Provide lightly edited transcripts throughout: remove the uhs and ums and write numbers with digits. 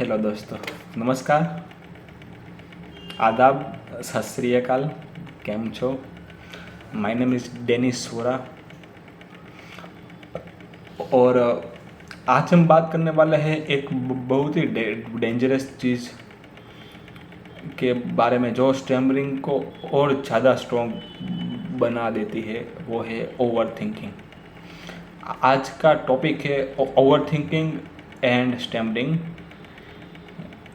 Hello दोस्तों, नमस्कार, आदाब, सत श्री अकाल, केम छो। My name is Dennis Vora और आज हम बात करने वाले हैं एक बहुत ही डेंजरस चीज़ के बारे में जो स्टैमरिंग को और ज़्यादा स्ट्रॉन्ग बना देती है, वो है ओवर थिंकिंग। आज का टॉपिक है ओवर थिंकिंग एंड स्टैमरिंग।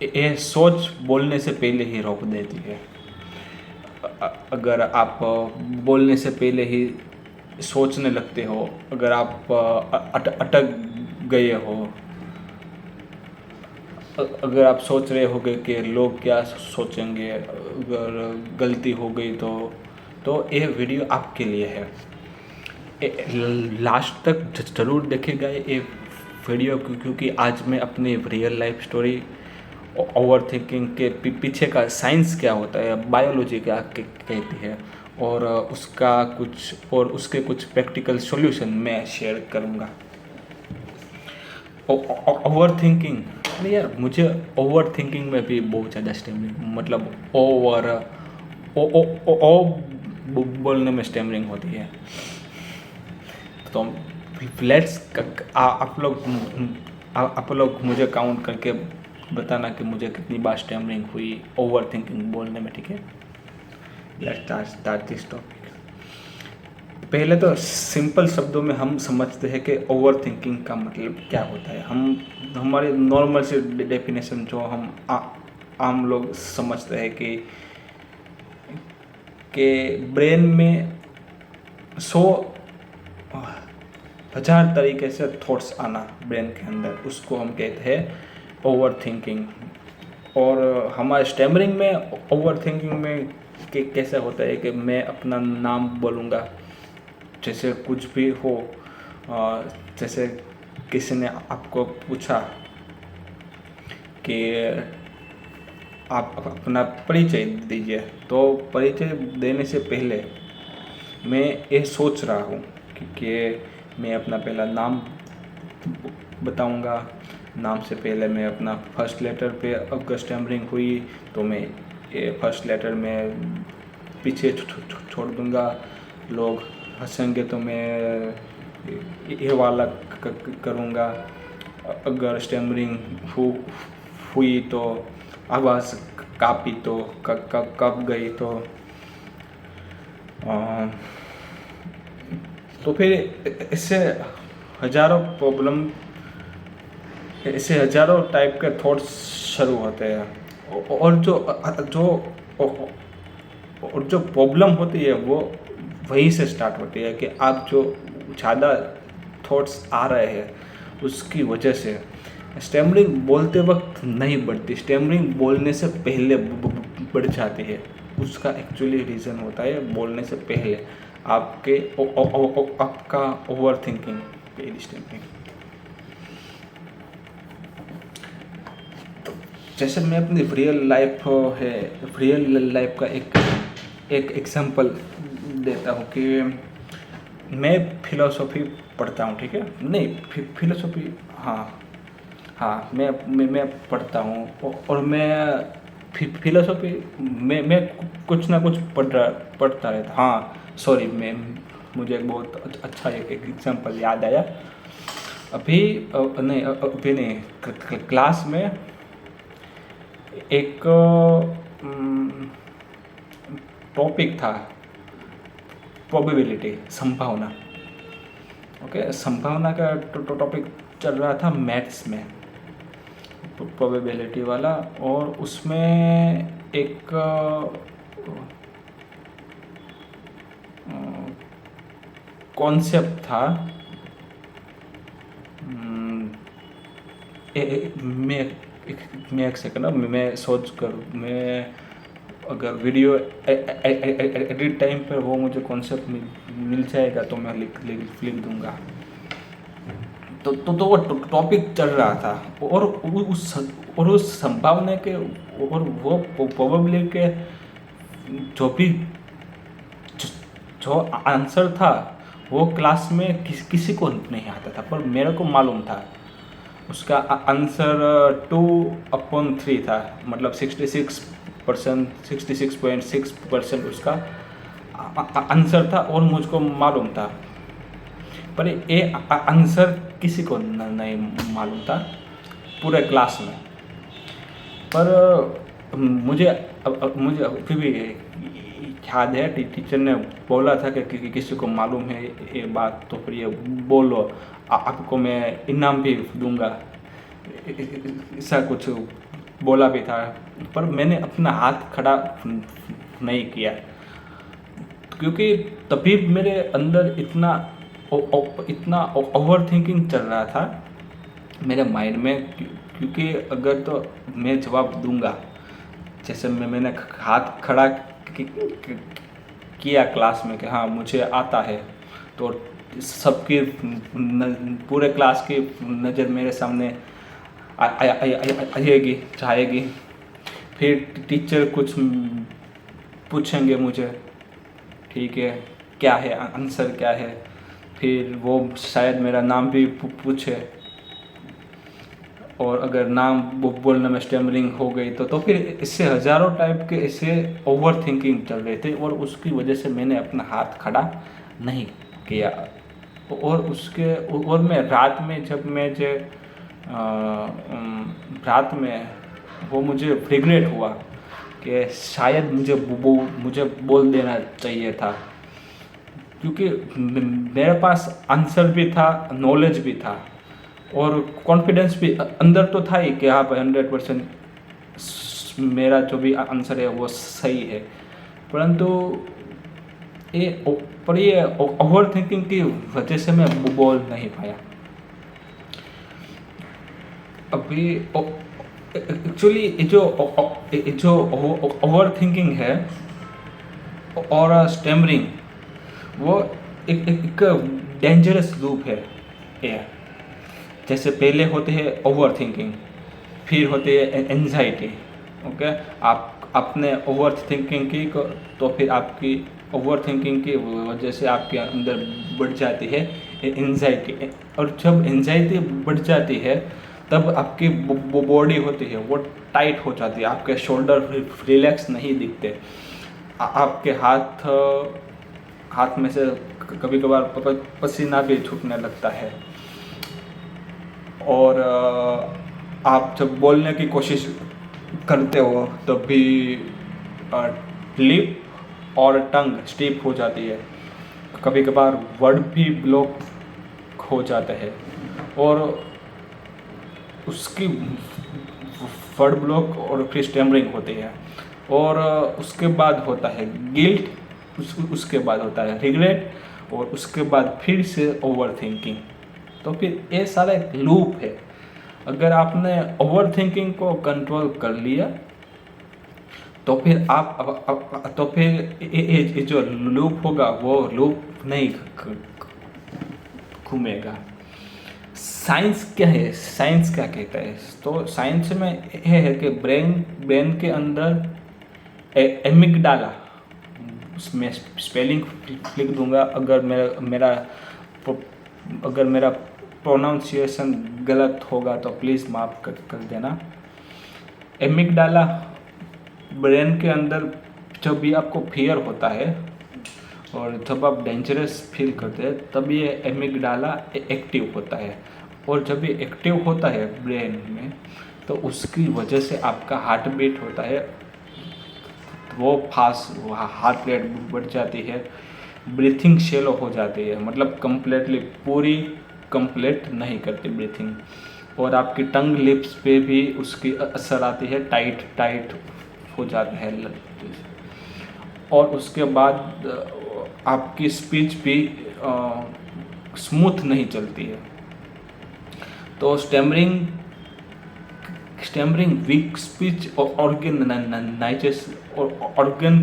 ये सोच बोलने से पहले ही रोक देती है। अगर आप बोलने से पहले ही सोचने लगते हो, अगर आप अटक गए हो, अगर आप सोच रहे होगे कि लोग क्या सोचेंगे, अगर गलती हो गई तो ये वीडियो आपके लिए है। लास्ट तक ज़रूर देखेगा ये वीडियो, क्योंकि आज मैं अपनी real life story over thinking के पीछे का साइंस क्या होता है, बायोलॉजी क्या कहती है, और उसके कुछ प्रैक्टिकल सॉल्यूशन मैं शेयर करूँगा। ओवर थिंकिंग, अरे यार, मुझे ओवर थिंकिंग में भी बहुत ज़्यादा स्टैमरिंग, मतलब ओवर ओ ओ ओ ओ बोलने में स्टैमरिंग होती है। तो लेट्स आप लोग मुझे काउंट करके बताना कि मुझे कितनी बार स्टैमरिंग हुई ओवर थिंकिंग बोलने में, ठीक है। Let's start this topic. पहले तो सिंपल शब्दों में हम समझते हैं कि ओवर थिंकिंग का मतलब क्या होता है। हमारे नॉर्मल से डेफिनेशन जो हम आम लोग समझते हैं कि ब्रेन में 100,000 तरीके से थॉट्स आना ब्रेन के अंदर, उसको हम कहते हैं ओवर थिंकिंग। और हमारे स्टैमरिंग में ओवर थिंकिंग में कैसे होता है कि मैं अपना नाम बोलूँगा, जैसे कुछ भी हो। जैसे किसी ने आपको पूछा कि आप अपना परिचय दीजिए, तो परिचय देने से पहले मैं ये सोच रहा हूँ कि मैं अपना पहला नाम बताऊँगा। नाम से पहले मैं अपना फर्स्ट लेटर पे अगर स्टैमरिंग हुई तो मैं ये फर्स्ट लेटर में पीछे छोड़ दूँगा। लोग हंसेंगे तो मैं ये वाला करूँगा। अगर स्टैमरिंग हुई तो आवाज़ कापी तो कब गई तो फिर इससे हजारों टाइप के थॉट्स शुरू होते हैं। और जो प्रॉब्लम होती है वो वहीं से स्टार्ट होती है कि आप जो ज़्यादा थॉट्स आ रहे हैं उसकी वजह से स्टैमरिंग बोलते वक्त नहीं बढ़ती, स्टैमरिंग बोलने से पहले बढ़ जाती है। उसका एक्चुअली रीज़न होता है बोलने से पहले आपका ओवर थिंकिंग पहली स्टैमरिंग। तो जैसे मैं अपनी रियल लाइफ का एक एग्जांपल देता हूँ कि मैं फिलोसॉफी पढ़ता हूँ, ठीक है। नहीं, फिलोसॉफी, हाँ, मैं पढ़ता हूँ और मैं फिलोसॉफी मैं कुछ ना कुछ पढ़ता रहता। हाँ, सॉरी, मुझे एक बहुत अच्छा एक एग्जांपल याद आया। अभी नहीं, क्लास में एक टॉपिक था प्रोबेबिलिटी, संभावना। ओके, संभावना का टॉपिक चल रहा था मैथ्स में, प्रोबेबिलिटी वाला। और उसमें एक कॉन्सेप्ट था। मैं एक सेकंड, मैं सोच कर, मैं अगर वीडियो एडिट टाइम पर वो मुझे कॉन्सेप्ट मिल जाएगा तो मैं लिख दूंगा। तो वो टॉपिक चल रहा था और उस संभावना के और वो प्रोबेबिलिटी के जो आंसर था वो क्लास में किसी को नहीं आता था, पर मेरे को मालूम था। उसका आंसर 2/3 था, मतलब 66.6% उसका आंसर था और मुझको मालूम था। पर ये आंसर किसी को नहीं मालूम था पूरे क्लास में। पर मुझे मुझे फिर भी याद है टीचर ने बोला था कि किसी को मालूम है ये बात तो फिर ये बोलो, आपको मैं इनाम भी दूंगा, ऐसा कुछ बोला भी था। पर मैंने अपना हाथ खड़ा नहीं किया, क्योंकि तभी मेरे अंदर इतना ओवर थिंकिंग चल रहा था मेरे माइंड में, क्योंकि अगर तो मैं जवाब दूंगा, जैसे मैंने हाथ खड़ा किया क्लास में कि हाँ मुझे आता है, तो सबकी पूरे क्लास की नज़र मेरे सामने आएगी चाहेगी। फिर टीचर कुछ पूछेंगे मुझे, ठीक है क्या है आंसर क्या है, फिर वो शायद मेरा नाम भी पूछे, और अगर नाम बोलने में स्टैमरिंग हो गई तो फिर इससे हज़ारों टाइप के ऐसे ओवर थिंकिंग चल रहे थे, और उसकी वजह से मैंने अपना हाथ खड़ा नहीं किया। और मैं रात में जब मैं रात में वो मुझे रिग्रेट हुआ कि शायद मुझे बोल देना चाहिए था, क्योंकि मेरे पास आंसर भी था, नॉलेज भी था, और कॉन्फिडेंस भी अंदर तो था ही कि हाँ भाई 100% मेरा जो भी आंसर है वो सही है। परंतु ये ओवर थिंकिंग की वजह से मैं बोल नहीं पाया। अभी एक्चुअली जो ओवर थिंकिंग है और स्टैमरिंग, वो एक डेंजरस लूप है। ये जैसे पहले होते हैं ओवर थिंकिंग, फिर होती है एंजाइटी। ओके, आप अपने ओवर थिंकिंग की तो फिर आपकी ओवर थिंकिंग की वजह से आपके अंदर बढ़ जाती है एंजाइटी, और जब एंजाइटी बढ़ जाती है तब आपकी बॉडी होती है वो टाइट हो जाती है, आपके शोल्डर रिलैक्स नहीं दिखते, आपके हाथ में से कभी कभार पसीना भी छूटने लगता है, और आप जब बोलने की कोशिश करते हो तब भी लिप और टंग स्टिफ हो जाती है, कभी कभार वर्ड भी ब्लॉक हो जाते हैं, और उसकी वर्ड ब्लॉक और फिर स्टैमरिंग होती है, और उसके बाद होता है गिल्ट, उसके बाद होता है रिग्रेट, और उसके बाद फिर से ओवर थिंकिंग। तो फिर ये सारा एक लूप है। अगर आपने ओवर थिंकिंग को कंट्रोल कर लिया तो फिर तो फिर ये जो लूप होगा वो लूप नहीं घूमेगा। साइंस क्या है, साइंस क्या कहता है? तो साइंस में ये है कि ब्रेन के अंदर एमिगडाला, उसमें स्पेलिंग लिख दूंगा अगर मेरा प्रोनाउंसिएशन गलत होगा तो प्लीज़ माफ़ कर देना। एमिगडाला ब्रेन के अंदर जब भी आपको फियर होता है और जब आप डेंजरस फील करते हैं तब ये एमिगडाला एक्टिव होता है, और जब ये एक्टिव होता है ब्रेन में तो उसकी वजह से आपका हार्ट बीट होता है, वो फास्ट हार्ट रेट बढ़ जाती है, ब्रीथिंग शेलो हो जाती है, मतलब कंप्लीटली पूरी कंप्लीट नहीं करती ब्रीथिंग, और आपकी टंग लिप्स पे भी उसकी असर आती है, टाइट हो जाता है, और उसके बाद आपकी स्पीच भी स्मूथ नहीं चलती है। तो स्टैमरिंग वीक स्पीच ऑर्गन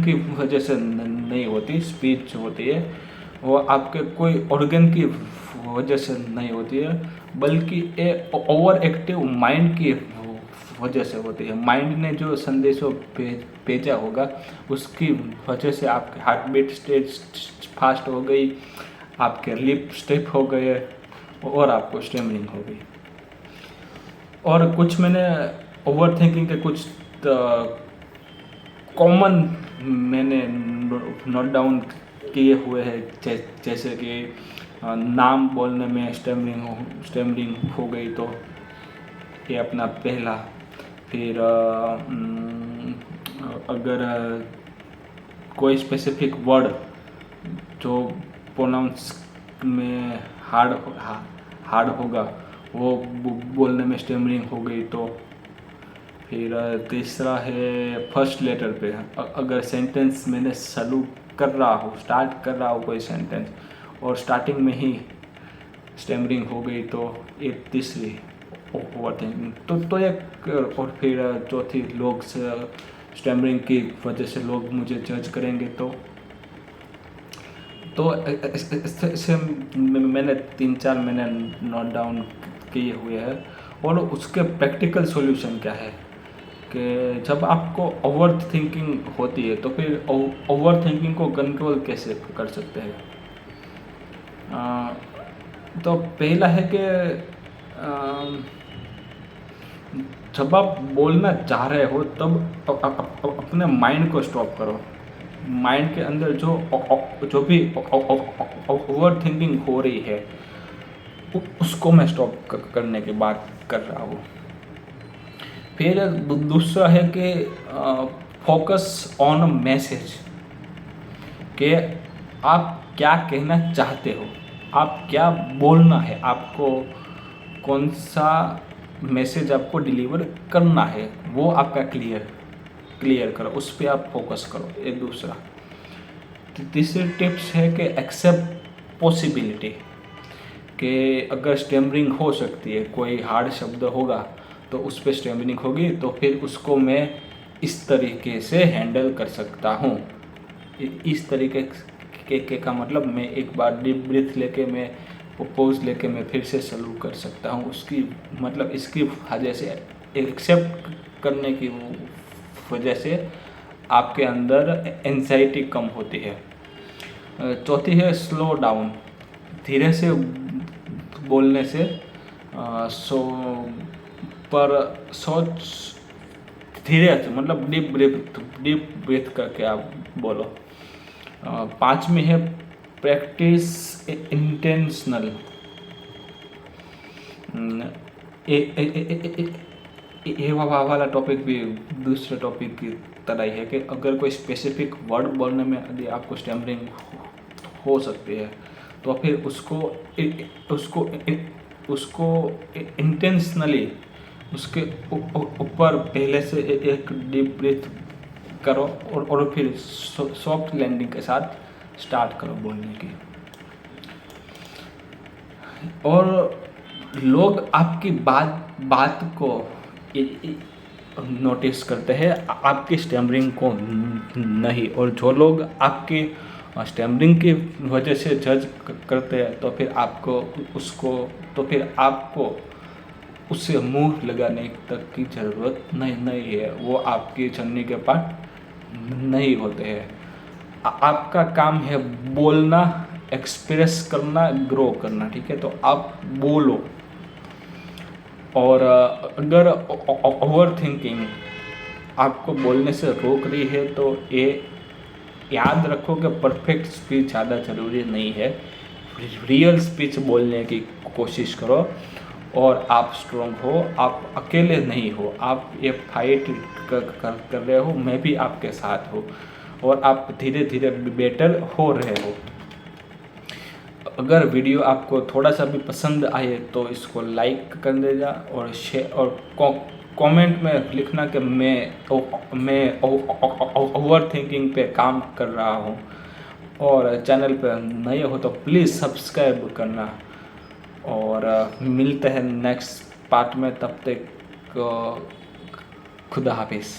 की वजह से नहीं होती, स्पीच होती है वो आपके कोई ऑर्गन की वजह से नहीं होती है, बल्कि ये ओवर एक्टिव माइंड की वजह से होती है। माइंड ने जो संदेशों भेजा होगा उसकी वजह से आपके हार्ट बीट स्टेज फास्ट हो गई, आपके लिप स्टिफ हो गए, और आपको स्टैमरिंग हो गई। और कुछ मैंने ओवर थिंकिंग के कुछ कॉमन मैंने नोट डाउन किए हुए हैं, जैसे कि नाम बोलने में स्टेमरिंग हो गई, तो ये अपना पहला। फिर अगर कोई स्पेसिफिक वर्ड जो प्रोनाउंस में हार्ड होगा वो बोलने में स्टेमरिंग हो गई, तो फिर तीसरा है फर्स्ट लेटर पे। अगर सेंटेंस मैंने चालू कर रहा हूँ, स्टार्ट कर रहा हूँ कोई सेंटेंस और स्टार्टिंग में ही स्टेमरिंग हो गई, तो ये तीसरी ओवर थिंकिंग। तो एक, और फिर चौथी, लोग स्टेमरिंग की वजह से लोग मुझे जज करेंगे, तो इससे मैंने 3-4 मैंने नोट डाउन किए हुए हैं। और उसके प्रैक्टिकल सॉल्यूशन क्या है कि जब आपको ओवर थिंकिंग होती है तो फिर ओवर थिंकिंग को कंट्रोल कैसे कर सकते हैं। तो पहला है कि जब आप बोलना चाह रहे हो तब अपने माइंड को स्टॉप करो। माइंड के अंदर जो भी ओवर थिंकिंग हो रही है उसको मैं स्टॉप करने की बात कर रहा हूँ। फिर दूसरा है कि फोकस ऑन मैसेज, कि आप क्या कहना चाहते हो, आप क्या बोलना है, आपको कौन सा मैसेज आपको डिलीवर करना है, वो आपका क्लियर करो, उस पर आप फोकस करो। ये दूसरा। तीसरी टिप्स है कि एक्सेप्ट पॉसिबिलिटी, कि अगर स्टेमरिंग हो सकती है, कोई हार्ड शब्द होगा तो उस पर स्टेमरिंग होगी, तो फिर उसको मैं इस तरीके से हैंडल कर सकता हूँ। इस तरीके के का मतलब मैं एक बार डीप ब्रीथ लेके मैं पोज लेके मैं फिर से चालू कर सकता हूँ। उसकी मतलब इसकी वजह से, एक्सेप्ट करने की वजह से आपके अंदर एंजाइटी कम होती है। चौथी है स्लो डाउन, धीरे से बोलने से सोच धीरे से, मतलब डीप ब्रीथ करके आप बोलो। 5वीं है प्रैक्टिस इंटेंशनल। ये वाला टॉपिक भी दूसरे टॉपिक की तरह ही है कि अगर कोई स्पेसिफिक वर्ड बोलने में यदि आपको स्टैमरिंग हो सकती है तो फिर उसको इंटेंशनली उसके ऊपर पहले से एक डीप ब्रीथ करो और फिर सॉफ्ट लैंडिंग के साथ स्टार्ट करो बोलने की। और लोग आपकी बात को नोटिस करते हैं, आपकी स्टैमरिंग को नहीं। और जो लोग आपकी स्टैमरिंग की वजह से जज करते हैं तो फिर आपको उससे मुंह लगाने तक की ज़रूरत नहीं है। वो आपकी जर्नी के पार्ट नहीं होते हैं। आपका काम है बोलना, एक्सप्रेस करना, ग्रो करना, ठीक है। तो आप बोलो। और अगर ओवर थिंकिंग आपको बोलने से रोक रही है तो ये याद रखो कि परफेक्ट स्पीच ज़्यादा ज़रूरी नहीं है। रियल स्पीच बोलने की कोशिश करो। और आप स्ट्रॉन्ग हो, आप अकेले नहीं हो, आप ये फाइट कर रहे हो, मैं भी आपके साथ हूँ और आप धीरे धीरे बेटर हो रहे हो। अगर वीडियो आपको थोड़ा सा भी पसंद आए तो इसको लाइक कर देगा और शेयर और कमेंट में लिखना कि मैं ओवर थिंकिंग पे काम कर रहा हूँ। और चैनल पर नए हो तो प्लीज़ सब्सक्राइब करना। और मिलते हैं नेक्स्ट पार्ट में, तब तक खुदा हाफिज़।